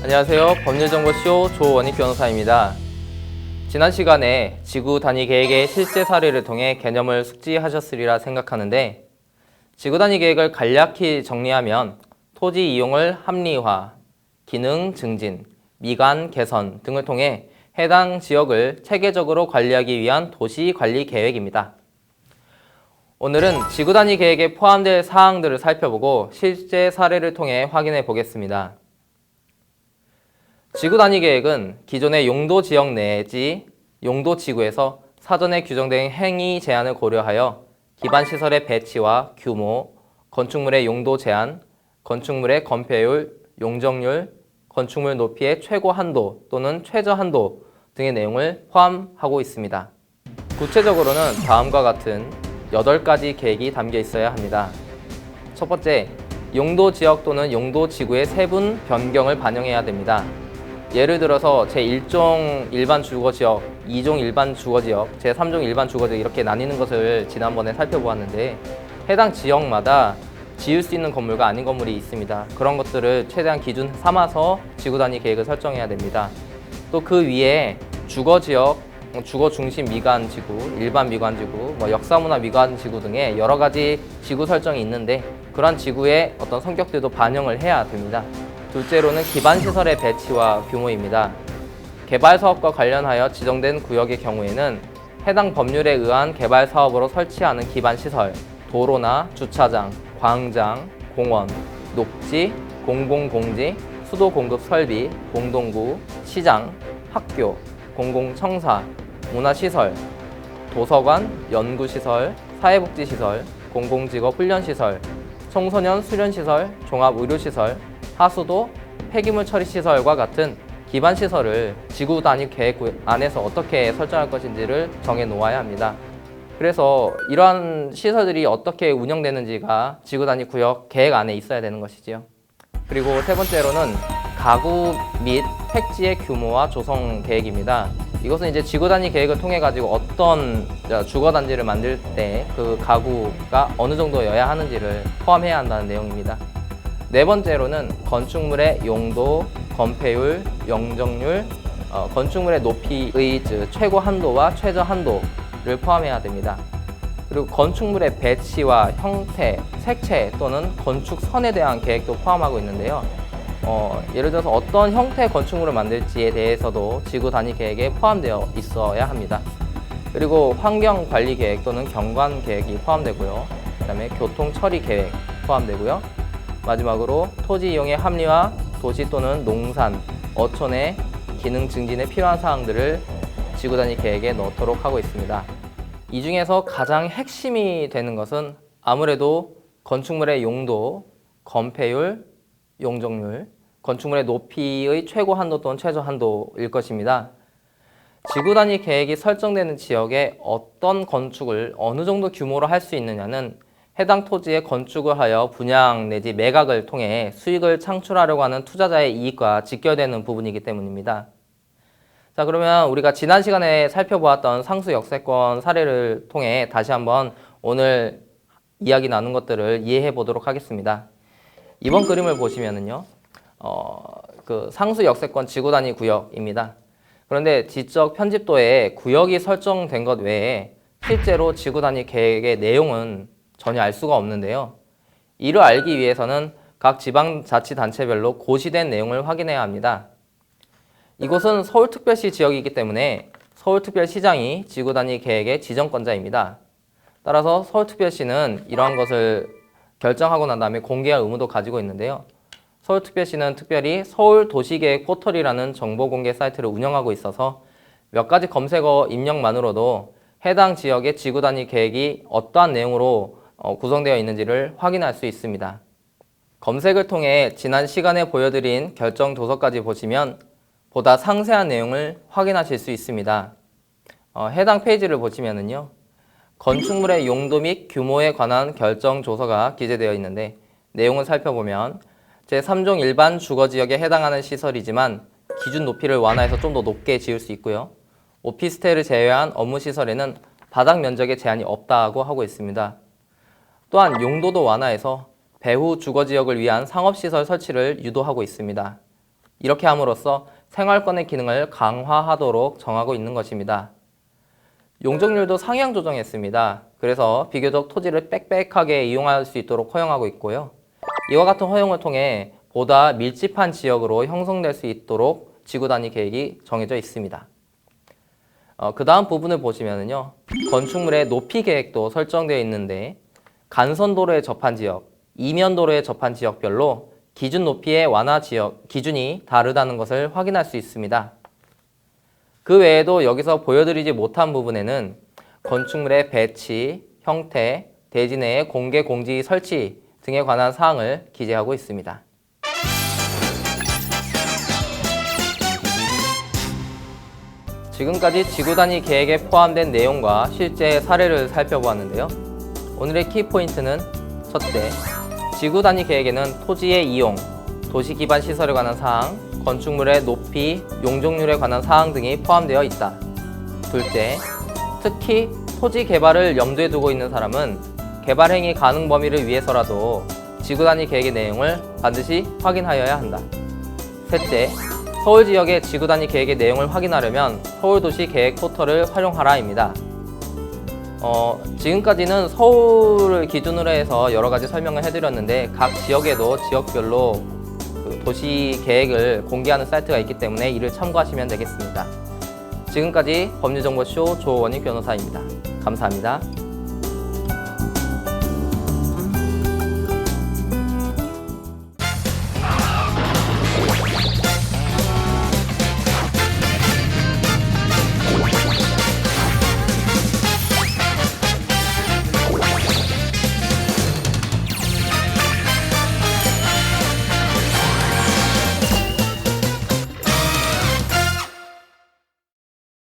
안녕하세요. 법률정보쇼 조원익 변호사입니다. 지난 시간에 지구 단위 계획의 실제 사례를 통해 개념을 숙지하셨으리라 생각하는데, 지구 단위 계획을 간략히 정리하면 토지 이용을 합리화, 기능 증진, 미관 개선 등을 통해 해당 지역을 체계적으로 관리하기 위한 도시 관리 계획입니다. 오늘은 지구 단위 계획에 포함될 사항들을 살펴보고 실제 사례를 통해 확인해 보겠습니다. 지구 단위 계획은 기존의 용도 지역 내지 용도 지구에서 사전에 규정된 행위 제한을 고려하여 기반 시설의 배치와 규모, 건축물의 용도 제한, 건축물의 건폐율, 용적률, 건축물 높이의 최고 한도 또는 최저 한도 등의 내용을 포함하고 있습니다. 구체적으로는 다음과 같은 8가지 계획이 담겨 있어야 합니다. 첫 번째, 용도 지역 또는 용도 지구의 세분 변경을 반영해야 됩니다. 예를 들어서 제1종 일반 주거지역, 2종 일반 주거지역, 제3종 일반 주거지역 이렇게 나뉘는 것을 지난번에 살펴보았는데, 해당 지역마다 지을 수 있는 건물과 아닌 건물이 있습니다. 그런 것들을 최대한 기준 삼아서 지구 단위 계획을 설정해야 됩니다. 또 그 위에 주거지역, 주거 중심 미관 지구, 일반 미관 지구, 역사문화 미관 지구 등의 여러 가지 지구 설정이 있는데, 그러한 지구의 어떤 성격들도 반영을 해야 됩니다. 둘째로는 기반 시설의 배치와 규모입니다. 개발 사업과 관련하여 지정된 구역의 경우에는 해당 법률에 의한 개발 사업으로 설치하는 기반 시설, 도로나 주차장, 광장, 공원, 녹지, 공공공지, 수도 공급 설비, 공동구, 시장, 학교, 공공청사, 문화시설, 도서관, 연구시설, 사회복지시설, 공공직업 훈련시설, 청소년 수련시설, 종합의료시설, 하수도, 폐기물 처리시설과 같은 기반 시설을 지구 단위 계획 안에서 어떻게 설정할 것인지를 정해 놓아야 합니다. 그래서 이러한 시설들이 어떻게 운영되는지가 지구 단위 구역 계획 안에 있어야 되는 것이지요. 그리고 세 번째로는 가구 및 택지의 규모와 조성 계획입니다. 이것은 이제 지구 단위 계획을 통해 가지고 어떤 주거 단지를 만들 때 그 가구가 어느 정도여야 하는지를 포함해야 한다는 내용입니다. 네 번째로는 건축물의 용도, 건폐율, 용적률, 건축물의 높이의 최고 한도와 최저 한도를 포함해야 됩니다. 그리고 건축물의 배치와 형태, 색채 또는 건축선에 대한 계획도 포함하고 있는데요. 예를 들어서 어떤 형태의 건축물을 만들지에 대해서도 지구 단위 계획에 포함되어 있어야 합니다. 그리고 환경관리 계획 또는 경관 계획이 포함되고요. 그 다음에 교통 처리 계획 포함되고요. 마지막으로 토지 이용의 합리화, 도시 또는 농산, 어촌의 기능 증진에 필요한 사항들을 지구 단위 계획에 넣도록 하고 있습니다. 이 중에서 가장 핵심이 되는 것은 아무래도 건축물의 용도, 건폐율, 용적률, 건축물의 높이의 최고 한도 또는 최저 한도일 것입니다. 지구 단위 계획이 설정되는 지역에 어떤 건축을 어느 정도 규모로 할 수 있느냐는 해당 토지에 건축을 하여 분양 내지 매각을 통해 수익을 창출하려고 하는 투자자의 이익과 직결되는 부분이기 때문입니다. 자, 그러면 우리가 지난 시간에 살펴보았던 상수 역세권 사례를 통해 다시 한번 오늘 이야기 나눈 것들을 이해해 보도록 하겠습니다. 이번 그림을 보시면은요, 그 상수 역세권 지구 단위 구역입니다. 그런데 지적 편집도에 구역이 설정된 것 외에 실제로 지구 단위 계획의 내용은 전혀 알 수가 없는데요. 이를 알기 위해서는 각 지방자치단체별로 고시된 내용을 확인해야 합니다. 이곳은 서울특별시 지역이기 때문에 서울특별시장이 지구 단위 계획의 지정권자입니다. 따라서 서울특별시는 이러한 것을 결정하고 난 다음에 공개할 의무도 가지고 있는데요. 서울특별시는 특별히 서울도시계획 포털이라는 정보공개 사이트를 운영하고 있어서 몇 가지 검색어 입력만으로도 해당 지역의 지구 단위 계획이 어떠한 내용으로 구성되어 있는지를 확인할 수 있습니다. 검색을 통해 지난 시간에 보여드린 결정 도서까지 보시면 보다 상세한 내용을 확인하실 수 있습니다. 해당 페이지를 보시면은요, 건축물의 용도 및 규모에 관한 결정 조서가 기재되어 있는데, 내용을 살펴보면 제3종 일반 주거지역에 해당하는 시설이지만 기준 높이를 완화해서 좀 더 높게 지을 수 있고요. 오피스텔을 제외한 업무시설에는 바닥 면적에 제한이 없다고 하고 있습니다. 또한 용도도 완화해서 배후 주거지역을 위한 상업시설 설치를 유도하고 있습니다. 이렇게 함으로써 생활권의 기능을 강화하도록 정하고 있는 것입니다. 용적률도 상향 조정했습니다. 그래서 비교적 토지를 빽빽하게 이용할 수 있도록 허용하고 있고요. 이와 같은 허용을 통해 보다 밀집한 지역으로 형성될 수 있도록 지구 단위 계획이 정해져 있습니다. 그 다음 부분을 보시면요. 건축물의 높이 계획도 설정되어 있는데 간선도로에 접한 지역, 이면도로에 접한 지역별로 기준 높이의 완화 지역 기준이 다르다는 것을 확인할 수 있습니다. 그 외에도 여기서 보여드리지 못한 부분에는 건축물의 배치, 형태, 대지 내의 공개 공지 설치 등에 관한 사항을 기재하고 있습니다. 지금까지 지구 단위 계획에 포함된 내용과 실제 사례를 살펴보았는데요. 오늘의 키포인트는 첫째, 지구 단위 계획에는 토지의 이용, 도시 기반 시설에 관한 사항, 건축물의 높이, 용적률에 관한 사항 등이 포함되어 있다. 둘째, 특히 토지 개발을 염두에 두고 있는 사람은 개발 행위 가능 범위를 위해서라도 지구 단위 계획의 내용을 반드시 확인하여야 한다. 셋째, 서울 지역의 지구 단위 계획의 내용을 확인하려면 서울도시 계획 포털을 활용하라입니다. 지금까지는 서울을 기준으로 해서 여러 가지 설명을 해드렸는데 각 지역에도 지역별로 도시 계획을 공개하는 사이트가 있기 때문에 이를 참고하시면 되겠습니다. 지금까지 법률정보쇼 조원익 변호사입니다. 감사합니다.